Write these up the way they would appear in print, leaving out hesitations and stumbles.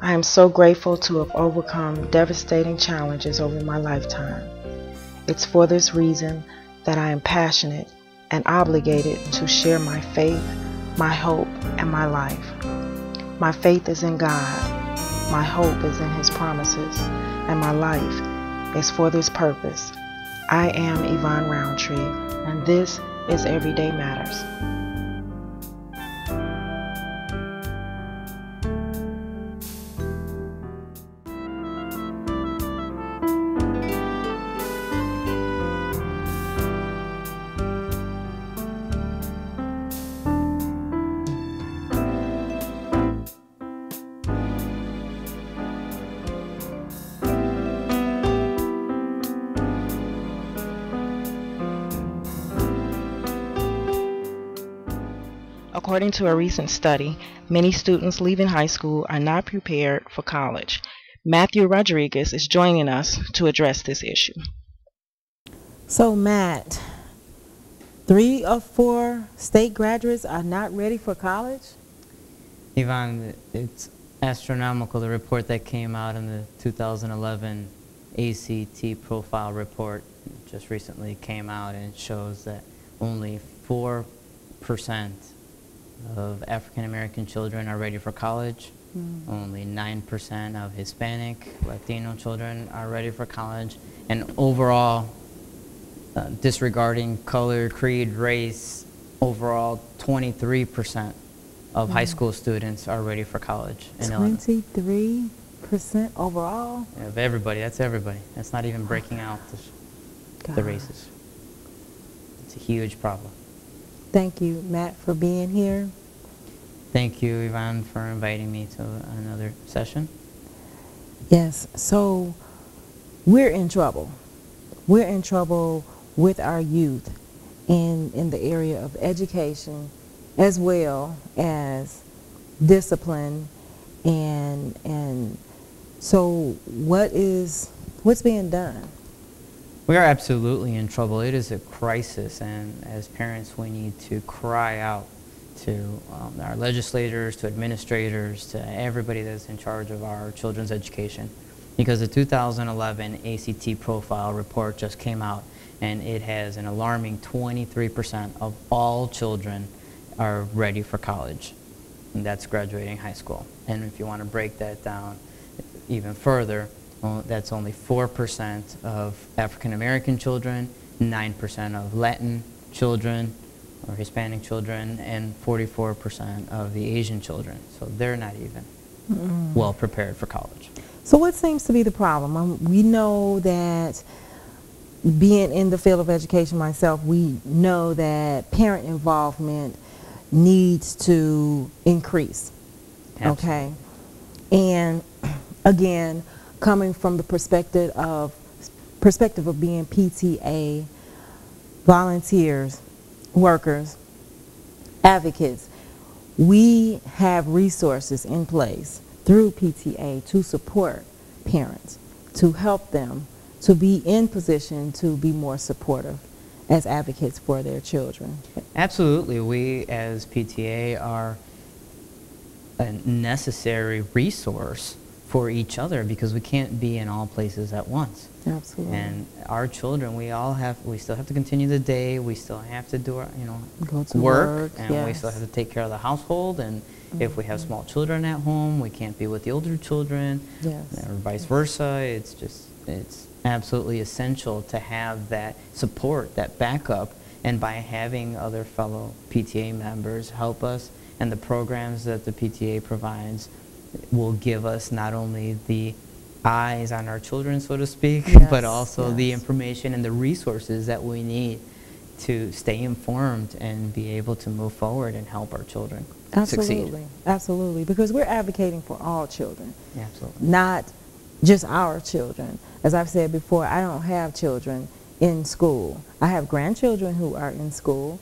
I am so grateful to have overcome devastating challenges over my lifetime. It's for this reason that I am passionate and obligated to share my faith, my hope, and my life. My faith is in God, my hope is in His promises, and my life is for this purpose. I am Yvonne Roundtree, and this is Everyday Matters. According to a recent study, many students leaving high school are not prepared for college. Matthew Rodriguez is joining us to address this issue. So Matt, 3 of 4 state graduates are not ready for college? Yvonne, it's astronomical, the report that came out in the 2011 ACT profile report just recently came out, and it shows that only 4% of African American children are ready for college. Only 9% of Hispanic, Latino children are ready for college. And overall, disregarding color, creed, race, overall 23% of high school students are ready for college in Illinois. 23% overall? Of everybody, that's everybody. That's not even breaking out the races. It's a huge problem. Thank you, Matt, for being here. Thank you, Yvonne, for inviting me to another session. Yes, so we're in trouble. We're in trouble with our youth in the area of education as well as discipline, and so what's being done? We are absolutely in trouble. It is a crisis, and as parents we need to cry out to our legislators, to administrators, to everybody that's in charge of our children's education, because the 2011 ACT profile report just came out, and it has an alarming 23% of all children are ready for college, and that's graduating high school. And if you want to break that down even further, that's only 4% of African American children, 9% of Latin children or Hispanic children, and 44% of the Asian children. So they're not even well prepared for college. So what seems to be the problem? We know that, being in the field of education myself, we know that parent involvement needs to increase. Absolutely. Okay? And again, coming from the perspective of being PTA volunteers, workers, advocates, we have resources in place through PTA to support parents, to help them to be in position to be more supportive as advocates for their children. Absolutely. We as PTA are a necessary resource for each other, because we can't be in all places at once. Absolutely. And our children, we still have to continue the day. We still have to do our, Go to work, and yes. we still have to take care of the household. And if we have small children at home, we can't be with the older children, Yes. or vice versa. It's absolutely essential to have that support, that backup, and by having other fellow PTA members help us, and the programs that the PTA provides will give us not only the eyes on our children, so to speak, Yes, but also the yes. information and the resources that we need to stay informed and be able to move forward and help our children Absolutely. succeed. Absolutely, because we're advocating for all children, Absolutely. not just our children. As I've said before, I don't have children in school. I have grandchildren who are in school,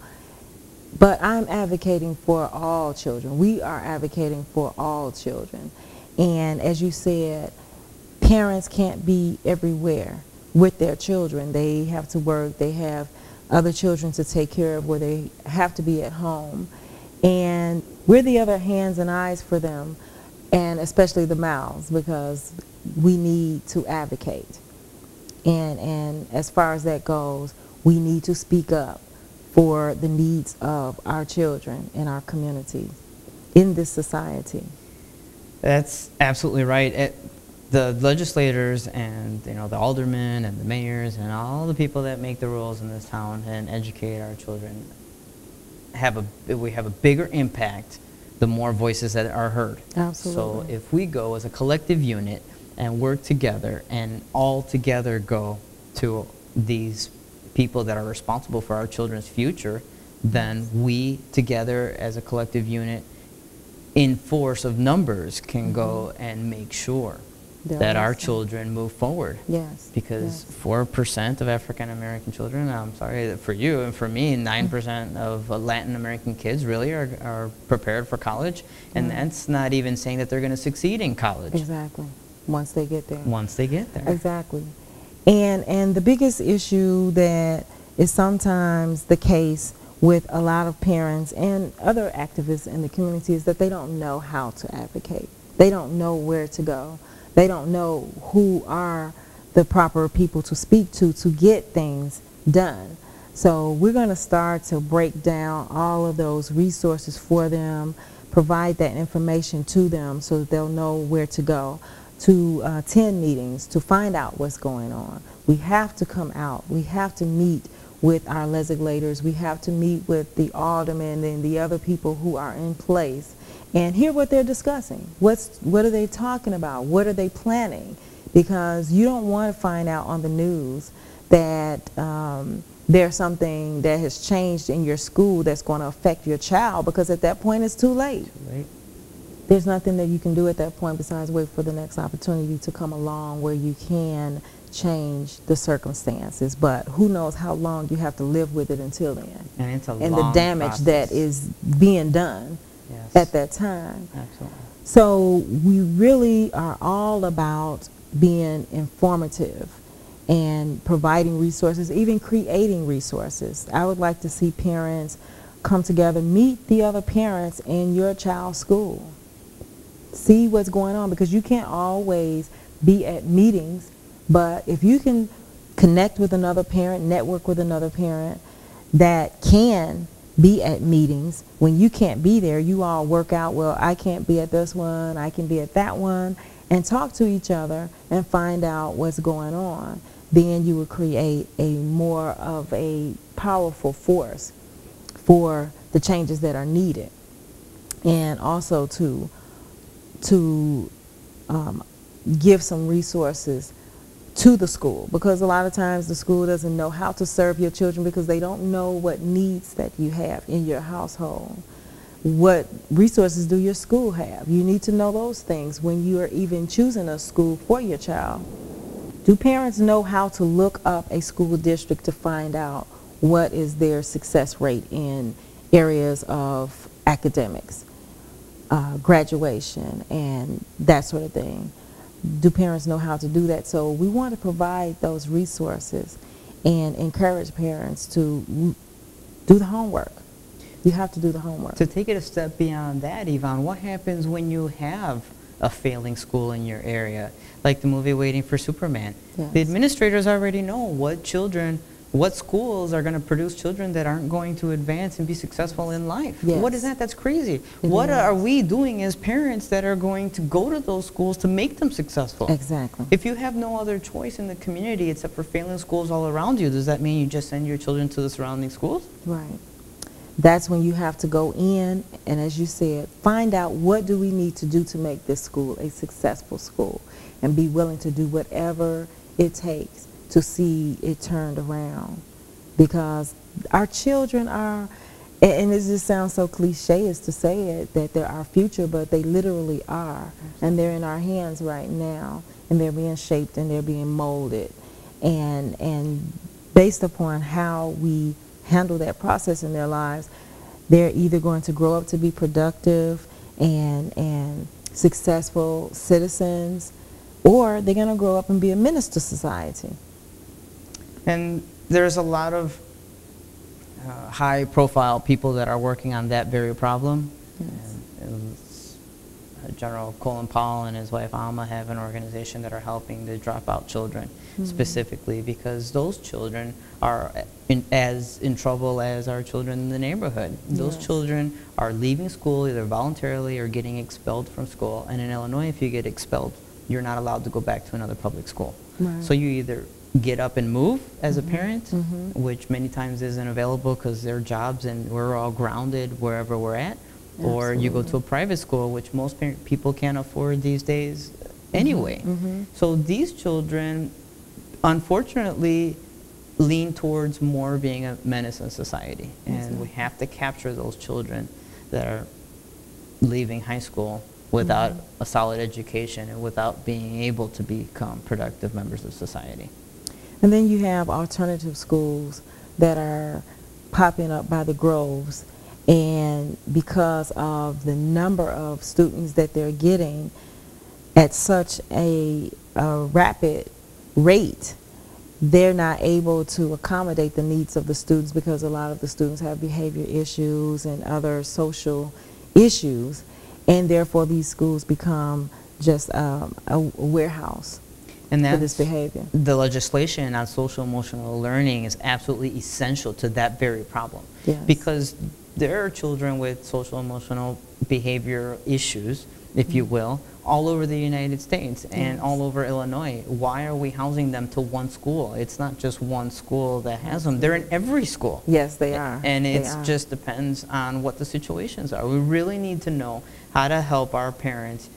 but I'm advocating for all children. We are advocating for all children. And as you said, parents can't be everywhere with their children. They have to work. They have other children to take care of where they have to be at home. And we're the other hands and eyes for them and especially the mouths, because we need to advocate. And as far as that goes, we need to speak up for the needs of our children in our community, in this society. That's absolutely right. The legislators and the aldermen and the mayors and all the people that make the rules in this town and educate our children we have a bigger impact the more voices that are heard. Absolutely. So if we go as a collective unit and work together and all together go to these people that are responsible for our children's future, then we together as a collective unit in force of numbers can go and make sure that our children move forward. Yes. Because 4% of African American children, I'm sorry, for you and for me, 9% of Latin American kids really are prepared for college. And that's not even saying that they're going to succeed in college. Exactly. Once they get there. Once they get there. Exactly. And the biggest issue that is sometimes the case with a lot of parents and other activists in the community is that they don't know how to advocate. They don't know where to go. They don't know who are the proper people to speak to get things done. So we're going to start to break down all of those resources for them, provide that information to them so that they'll know where to go, to attend meetings, to find out what's going on. We have to come out. We have to meet with our legislators. We have to meet with the aldermen and the other people who are in place and hear what they're discussing. What are they talking about? What are they planning? Because you don't want to find out on the news that there's something that has changed in your school that's going to affect your child, because at that point it's too late. Too late. There's nothing that you can do at that point besides wait for the next opportunity to come along where you can change the circumstances. But who knows how long you have to live with it until then. And it's a and long the damage process that is being done at that time. Absolutely. So we really are all about being informative and providing resources, even creating resources. I would like to see parents come together, meet the other parents in your child's school. See what's going on, because you can't always be at meetings, but if you can connect with another parent, network with another parent that can be at meetings, when you can't be there, you all work out, well, I can't be at this one, I can be at that one, and talk to each other and find out what's going on. Then you will create a more of a powerful force for the changes that are needed. And also to give some resources to the school, because a lot of times the school doesn't know how to serve your children because they don't know what needs that you have in your household. What resources do your school have? You need to know those things when you are even choosing a school for your child. Do parents know how to look up a school district to find out what is their success rate in areas of academics, graduation, and that sort of thing? Do parents know how to do that? So we want to provide those resources and encourage parents to do the homework. You have to do the homework. To take it a step beyond that, Yvonne, what happens when you have a failing school in your area, like the movie Waiting for Superman? Yes. The administrators already know what schools are going to produce children that aren't going to advance and be successful in life. Yes. What is that? That's crazy. It What is. are we doing as parents that are going to go to those schools to make them successful? Exactly. If you have no other choice in the community except for failing schools all around you, does that mean you just send your children to the surrounding schools? Right. That's when you have to go in and, as you said, find out what do we need to do to make this school a successful school, and be willing to do whatever it takes to see it turned around. Because our children are, and it just sounds so cliche as to say it, that they're our future, but they literally are. And they're in our hands right now, and they're being shaped and they're being molded. And based upon how we handle that process in their lives, they're either going to grow up to be productive and successful citizens, or they're going to grow up and be a menace to society. And there's a lot of high-profile people that are working on that very problem. Yes. And General Colin Powell and his wife Alma have an organization that are helping the dropout children specifically, because those children are as in trouble as our children in the neighborhood. Those children are leaving school either voluntarily or getting expelled from school. And in Illinois, if you get expelled, you're not allowed to go back to another public school. Right. So you either get up and move as a parent, which many times isn't available because their jobs and we're all grounded wherever we're at, or you go to a private school, which most people can't afford these days anyway. So these children, unfortunately, lean towards more being a menace in society. And we have to capture those children that are leaving high school without a solid education and without being able to become productive members of society. And then you have alternative schools that are popping up by the groves, and because of the number of students that they're getting at such a rapid rate, they're not able to accommodate the needs of the students, because a lot of the students have behavior issues and other social issues, and therefore these schools become just a warehouse And for that's this behavior. the legislation on social emotional learning is absolutely essential to that very problem. Yes. Because there are children with social emotional behavior issues, if you will, all over the United States and all over Illinois. Why are we housing them to one school? It's not just one school that has them. They're in every school. Yes, they are. And They it are. just depends on what the situations are. We really need to know how to help our parents,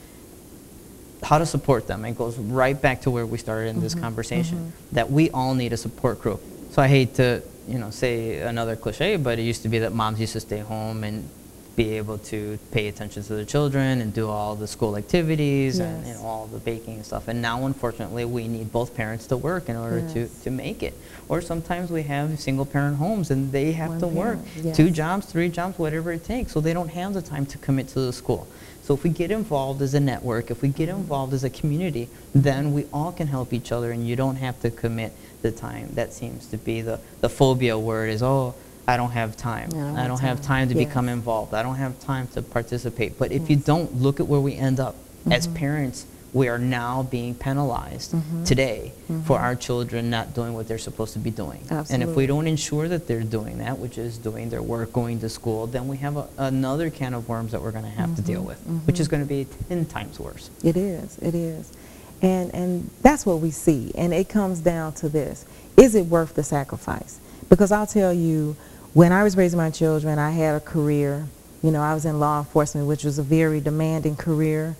how to support them. It goes right back to where we started in this conversation, that we all need a support group. So I hate to, say another cliche, but it used to be that moms used to stay home and be able to pay attention to the children and do all the school activities and Yes. all the baking and stuff. And now, unfortunately, we need both parents to work in order to make it. Or sometimes we have single parent homes and they have One to work parent, yes. 2 jobs, 3 jobs, whatever it takes. So they don't have the time to commit to the school. So if we get involved as a network, if we get involved as a community, then we all can help each other, and you don't have to commit the time. That seems to be the phobia word is, oh, I don't have time. I don't have time to become involved. I don't have time to participate. But if you don't, look at where we end up. As parents, we are now being penalized today for our children not doing what they're supposed to be doing. And if we don't ensure that they're doing that, which is doing their work, going to school, then we have another can of worms that we're going to have to deal with, which is going to be 10 times worse. It is, it is. And that's what we see. And it comes down to this. Is it worth the sacrifice? Because I'll tell you, when I was raising my children, I had a career. I was in law enforcement, which was a very demanding career.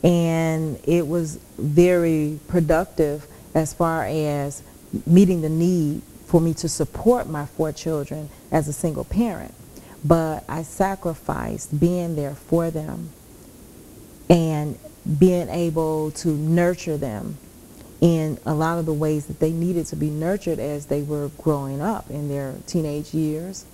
And it was very productive as far as meeting the need for me to support my 4 children as a single parent. But I sacrificed being there for them and being able to nurture them in a lot of the ways that they needed to be nurtured as they were growing up in their teenage years.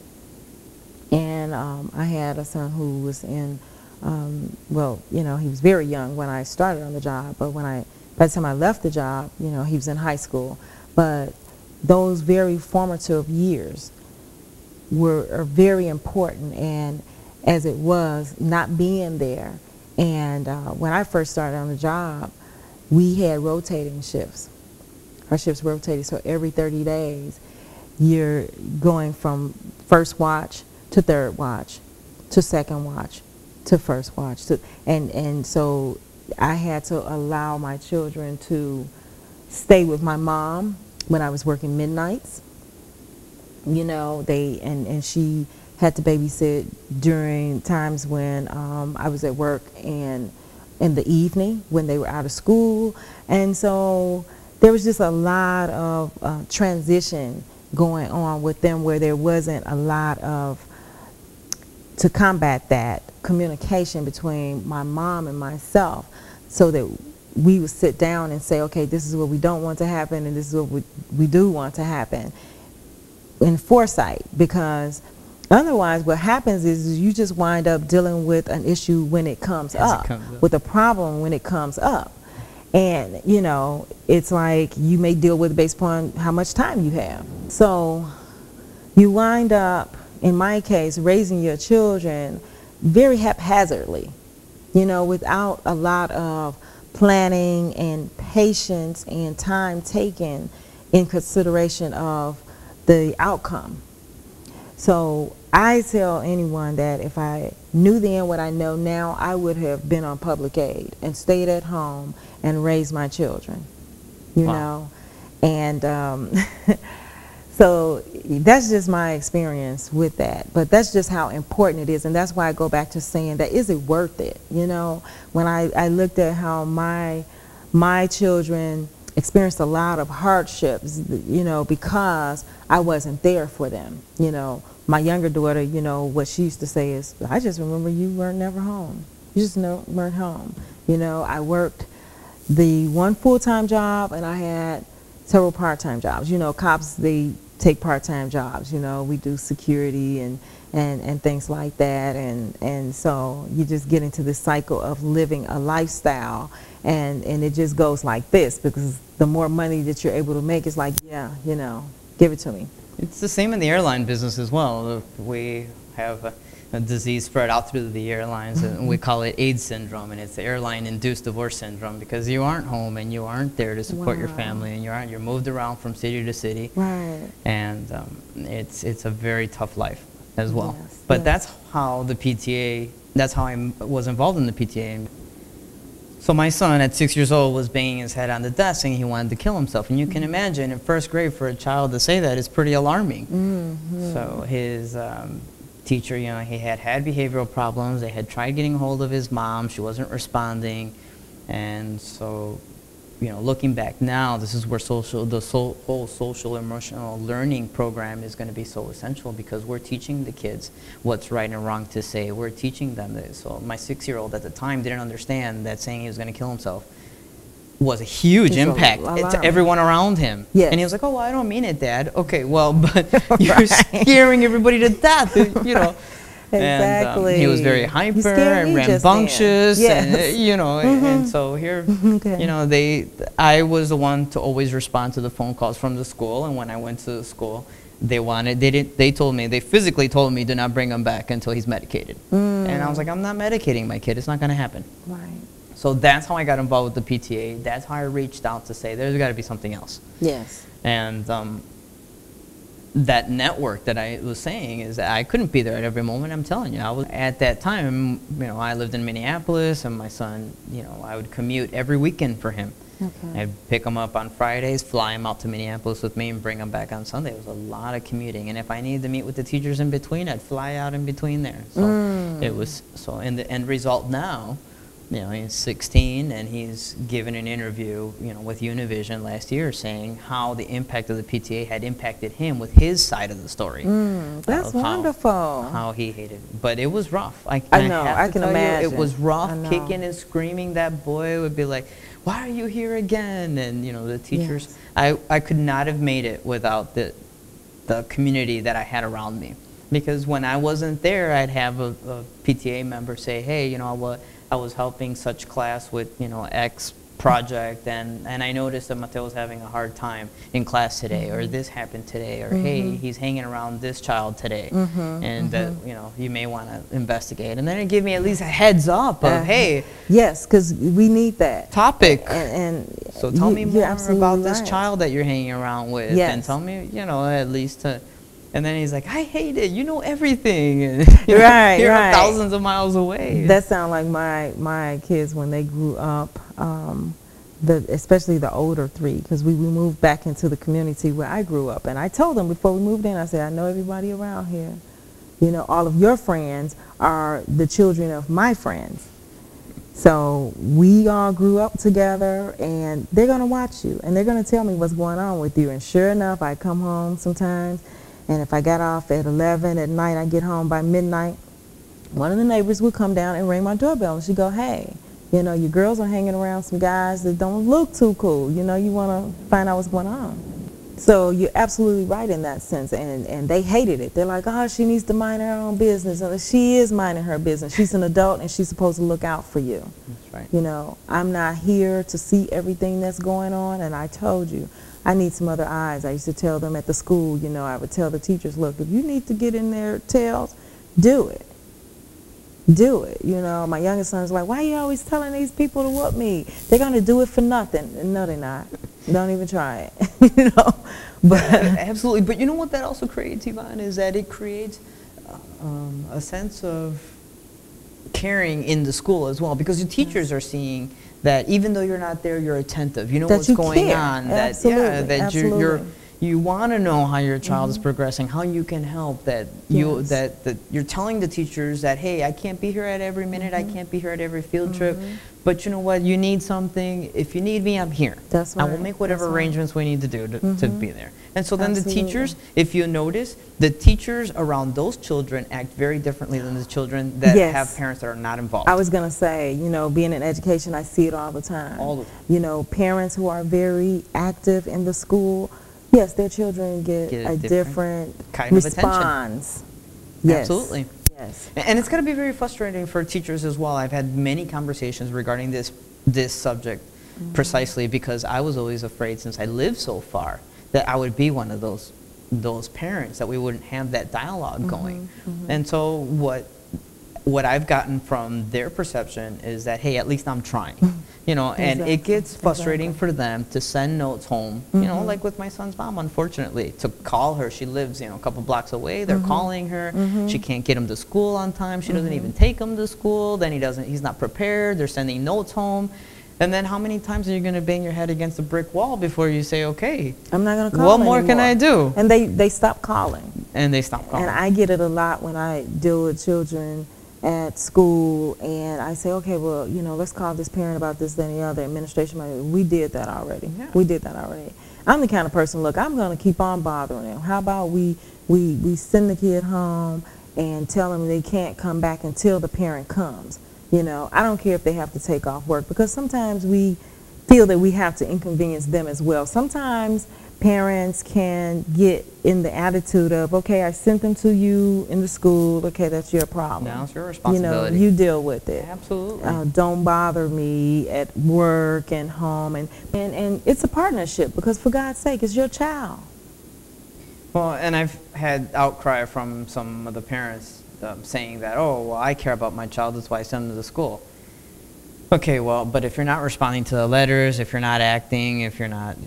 And I had a son who was in, he was very young when I started on the job, but by the time I left the job, he was in high school. But those very formative years are very important, and as it was, not being there. And when I first started on the job, we had rotating shifts. Our shifts rotated, so every 30 days, you're going from first watch to third watch to second watch to first watch. And so I had to allow my children to stay with my mom when I was working midnights. And she had to babysit during times when I was at work and in the evening when they were out of school. And so there was just a lot of transition going on with them, where there wasn't a lot to combat that communication between my mom and myself, so that we would sit down and say, okay, this is what we don't want to happen and this is what we do want to happen, in foresight. Because otherwise what happens is you just wind up dealing with an issue when it comes up, with a problem when it comes up. And, it's like you may deal with it based upon how much time you have. So you wind up, in my case, raising your children very haphazardly. you know, without a lot of planning and patience and time taken in consideration of the outcome. So I tell anyone that if I knew then what I know now, I would have been on public aid and stayed at home and raised my children, you know. And so that's just my experience with that. But that's just how important it is. And that's why I go back to saying that, is it worth it? You know, when I looked at how my children experienced a lot of hardships, you know, because I wasn't there for them. You know, my younger daughter, you know, what she used to say is, I just remember you weren't never home. You just weren't home. You know, I worked the one full-time job and I had several part-time jobs. You know, cops, they take part-time jobs. You know, we do security and things like that. And so you just get into this cycle of living a lifestyle. And it just goes like this, because the more money that you're able to make, it's like, yeah, you know, give it to me. It's the same in the airline business as well. We have a disease spread out through the airlines, and we call it AIDS syndrome, and it's the airline-induced divorce syndrome, because you aren't home and you aren't there to support your family, and you're moved around from city to city, right? And it's a very tough life as well. Yes, but yes. That's how the PTA. That's how I was involved in the PTA. So my son at 6 years old was banging his head on the desk saying he wanted to kill himself. And you can imagine in first grade for a child to say that is pretty alarming. Mm-hmm. So his teacher, you know, he had behavioral problems. They had tried getting hold of his mom. She wasn't responding. And so, you know, looking back now, this is where whole social emotional learning program is going to be so essential, because we're teaching the kids what's right and wrong to say. We're teaching them this. So my 6-year-old at the time didn't understand that saying he was going to kill himself was a huge impact to everyone around him. Yes. And he was like, oh, well, I don't mean it, Dad. Okay, well, but you're scaring everybody to death, you know. Exactly. And he was very hyper and rambunctious, yes. and you know, and so here, you know, I was the one to always respond to the phone calls from the school, and when I went to the school, they physically told me, do not bring him back until he's medicated. And I was like, I'm not medicating my kid. It's not going to happen. Right. So that's how I got involved with the PTA. That's how I reached out to say, there's got to be something else. Yes. And that network that I was saying is that I couldn't be there at every moment. I'm telling you, I was at that time, you know, I lived in Minneapolis, and my son, you know, I would commute every weekend for him. Okay. I'd pick him up on Fridays, fly him out to Minneapolis with me, and bring him back on Sunday. It was a lot of commuting, and if I needed to meet with the teachers in between, I'd fly out in between there. So it was in the end result now. You know, he's 16, and he's given an interview, you know, with Univision last year, saying how the impact of the PTA had impacted him with his side of the story. That's wonderful. How he hated it. But it was rough. I know, I can imagine. It was rough, kicking and screaming. That boy would be like, why are you here again? And, you know, the teachers, yes. I could not have made it without the community that I had around me. Because when I wasn't there, I'd have a PTA member say, hey, you know, I was helping such class with, you know, X project, and I noticed that Mateo was having a hard time in class today, or this happened today, or hey, he's hanging around this child today, and you know, you may want to investigate. And then it gave me at least a heads up of, hey. Yes, because we need that. Topic. And so tell me more about this right. child that you're hanging around with, and tell me, you know, at least to. And then he's like, I hate it. You know everything. And you're thousands of miles away. That sounds like my kids when they grew up, especially the older three, because we moved back into the community where I grew up. And I told them before we moved in, I said, I know everybody around here. You know, all of your friends are the children of my friends. So we all grew up together, and they're going to watch you, and they're going to tell me what's going on with you. And sure enough, I come home sometimes. And if I got off at 11 at night, I get home by midnight, one of the neighbors would come down and ring my doorbell, and she'd go, hey, you know, your girls are hanging around some guys that don't look too cool. You know, you want to find out what's going on. So you're absolutely right in that sense. And they hated it. They're like, oh, she needs to mind her own business. And she is minding her business. She's an adult, and she's supposed to look out for you. That's right. You know, I'm not here to see everything that's going on, and I told you. I need some other eyes. I used to tell them at the school, you know, I would tell the teachers, look, if you need to get in their tails, do it. do it. You know, my youngest son's like, why are you always telling these people to whoop me? They're going to do it for nothing. No, they're not. Don't even try it. You know, but absolutely. But you know what that also creates, Yvonne, is that it creates a sense of caring in the school as well, because the teachers are seeing that even though you're not there, you're attentive. You know that what's you going care. on. Absolutely. That Absolutely. you want to know how your child is progressing, how you can help. That that you're telling the teachers that, hey, I can't be here at every minute. I can't be here at every field trip. But you know what? You need something. If you need me, I'm here. That's right. I will make whatever arrangements we need to do to be there. And so then Absolutely. the teachers, if you notice, the teachers around those children act very differently than the children that have parents that are not involved. I was going to say, you know, being in education, I see it all the time. All the time. You know, parents who are very active in the school, yes, their children get a different kind of response. attention. Yes. Absolutely. Yes. And it's going to be very frustrating for teachers as well. I've had many conversations regarding this subject precisely because I was always afraid, since I lived so far, that I would be one of those parents, that we wouldn't have that dialogue going. And so what I've gotten from their perception is that, hey, at least I'm trying. You know, and it gets frustrating for them to send notes home, you know, like with my son's mom, unfortunately, to call her. She lives, you know, a couple blocks away. They're calling her. She can't get him to school on time. She doesn't even take him to school. Then he's not prepared. They're sending notes home. And then how many times are you going to bang your head against a brick wall before you say, okay, I'm not going to call what more can I do? And they stop calling. And they stop calling. And I get it a lot when I deal with children at school, and I say, okay, well, you know, let's call this parent about this, then the other. Administration, we did that already. Yeah. We did that already. I'm the kind of person, look, I'm going to keep on bothering them. How about we send the kid home and tell them they can't come back until the parent comes. You know, I don't care if they have to take off work, because sometimes we feel that we have to inconvenience them as well. Sometimes parents can get in the attitude of, okay, I sent them to you in the school, okay, that's your problem. Now it's your responsibility. You know, you deal with it. Absolutely. Don't bother me at work and home. And it's a partnership, because for God's sake, it's your child. Well, and I've had outcry from some of the parents saying that, oh, well, I care about my child, that's why I send them to school. Okay, well, but if you're not responding to the letters, if you're not acting, if you're not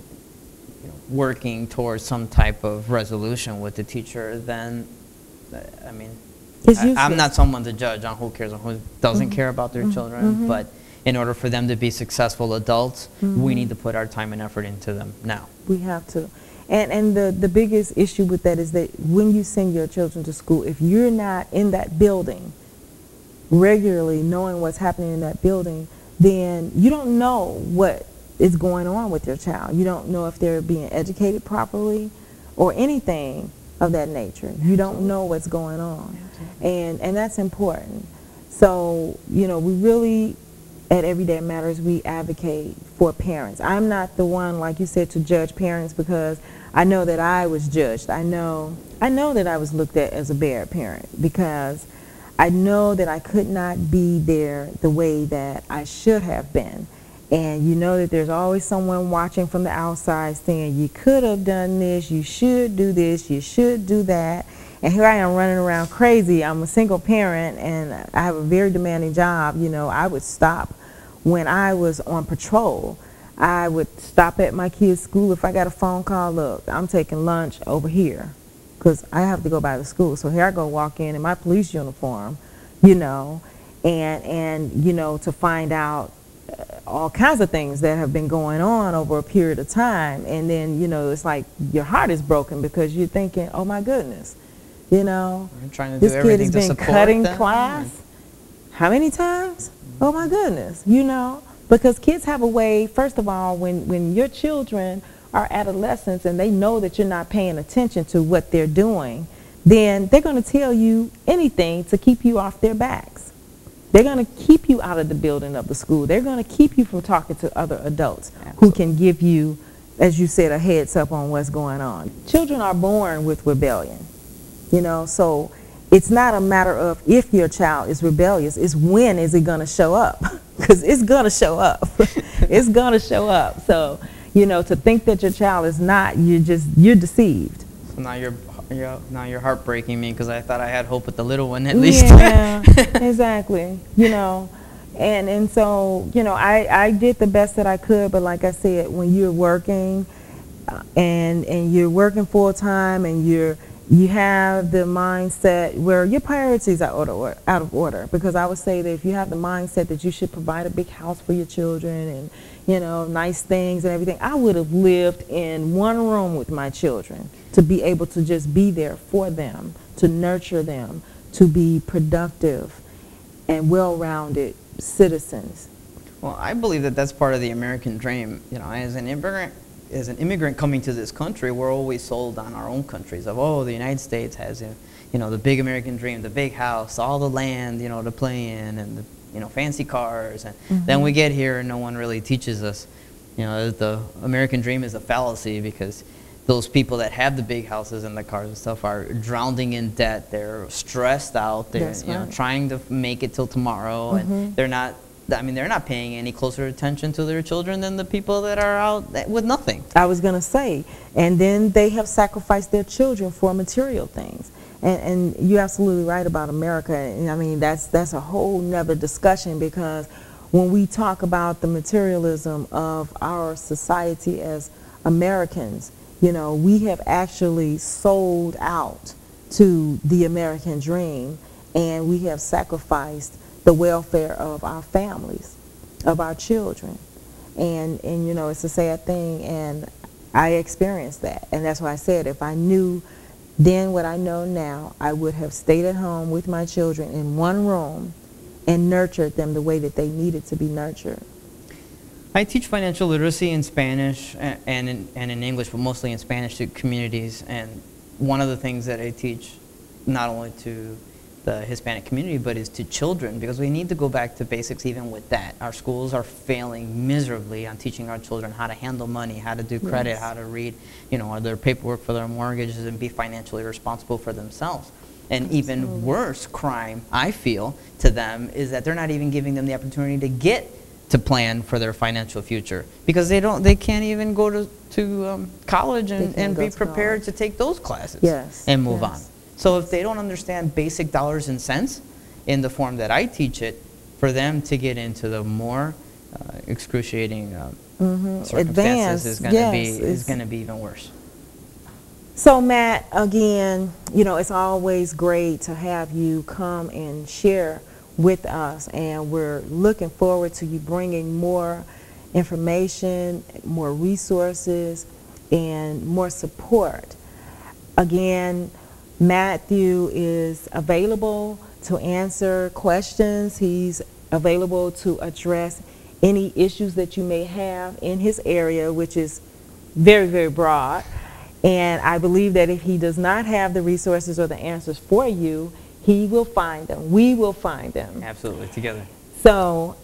working towards some type of resolution with the teacher, then, I mean, I'm not someone to judge on who cares and who doesn't care about their children, but in order for them to be successful adults, we need to put our time and effort into them now. We have to. And the biggest issue with that is that when you send your children to school, if you're not in that building regularly, knowing what's happening in that building, then you don't know what is going on with your child. You don't know if they're being educated properly or anything of that nature. You don't know what's going on. And that's important. So, you know, we really, at Everyday Matters, we advocate for parents. I'm not the one, like you said, to judge parents, because I know that I was judged. I know that I was looked at as a bad parent, because I know that I could not be there the way that I should have been. And you know that there's always someone watching from the outside saying, you could have done this, you should do this, you should do that. And here I am running around crazy. I'm a single parent and I have a very demanding job. You know, I would stop when I was on patrol. I would stop at my kids' school. If I got a phone call, look, I'm taking lunch over here, because I have to go by the school. So here I go, walk in my police uniform, you know, and you know, to find out all kinds of things that have been going on over a period of time. And then, you know, it's like your heart is broken, because you're thinking, oh my goodness, you know, this kid has been cutting class how many times? Oh my goodness, you know, because kids have a way, first of all, when your children are adolescents and they know that you're not paying attention to what they're doing, then they're going to tell you anything to keep you off their backs. They're going to keep you out of the building of the school. They're going to keep you from talking to other adults who can give you, as you said, a heads up on what's going on. Children are born with rebellion, you know, so it's not a matter of if your child is rebellious, it's when is it going to show up, because it's going to show up. It's going to show up. So, you know, to think that your child is not, you're deceived. So now you're now you're heartbreaking me because I thought I had hope with the little one at least. Yeah, exactly. You know, and so, you know, I did the best that I could, but like I said, when you're working and you're working full time and you have the mindset where your priorities are out of order, because I would say that if you have the mindset that you should provide a big house for your children and, you know, nice things and everything, I would have lived in one room with my children to be able to just be there for them, to nurture them, to be productive and well-rounded citizens. Well, I believe that that's part of the American dream. You know, as an immigrant coming to this country, we're always sold on our own countries of, oh, the United States has, you know, the big American dream, the big house, all the land, you know, to play in, and the, you know, fancy cars. And then we get here and no one really teaches us, you know, the American dream is a fallacy, because those people that have the big houses and the cars and stuff are drowning in debt. They're stressed out. They're know, trying to make it till tomorrow, and they're not. I mean, they're not paying any closer attention to their children than the people that are out with nothing. I was going to say, and then they have sacrificed their children for material things. And you're absolutely right about America. And I mean, that's a whole nother discussion, because when we talk about the materialism of our society as Americans, you know, we have actually sold out to the American dream, and we have sacrificed the welfare of our families, of our children. And you know, it's a sad thing, and I experienced that. And that's why I said, if I knew then what I know now, I would have stayed at home with my children in one room and nurtured them the way that they needed to be nurtured. I teach financial literacy in Spanish and in English, but mostly in Spanish to communities. And one of the things that I teach, not only to the Hispanic community, but is to children, because we need to go back to basics even with that. Our schools are failing miserably on teaching our children how to handle money, how to do credit, how to read, you know, their paperwork for their mortgages and be financially responsible for themselves. And even worse crime, I feel, to them is that they're not even giving them the opportunity to get to plan for their financial future, because they can't even go to college and be prepared to take those classes and move on. So if they don't understand basic dollars and cents in the form that I teach it, for them to get into the more excruciating circumstances is going to be even worse. So Matt, again, you know, it's always great to have you come and share with us, and we're looking forward to you bringing more information, more resources, and more support. Again, Matthew is available to answer questions. He's available to address any issues that you may have in his area, which is very, very broad. And I believe that if he does not have the resources or the answers for you, he will find them. We will find them. Absolutely, together. So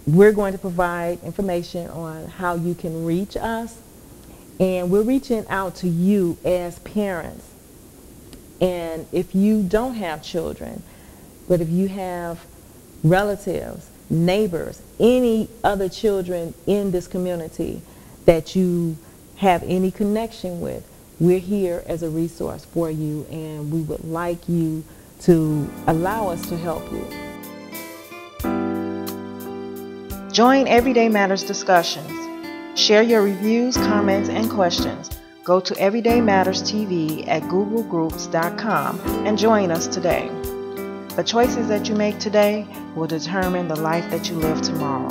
we're going to provide information on how you can reach us. And we're reaching out to you as parents. And if you don't have children, but if you have relatives, neighbors, any other children in this community that you have any connection with, we're here as a resource for you, and we would like you to allow us to help you. Join Everyday Matters discussions. Share your reviews, comments, and questions. Go to Everyday Matters TV at googlegroups.com and join us today. The choices that you make today will determine the life that you live tomorrow.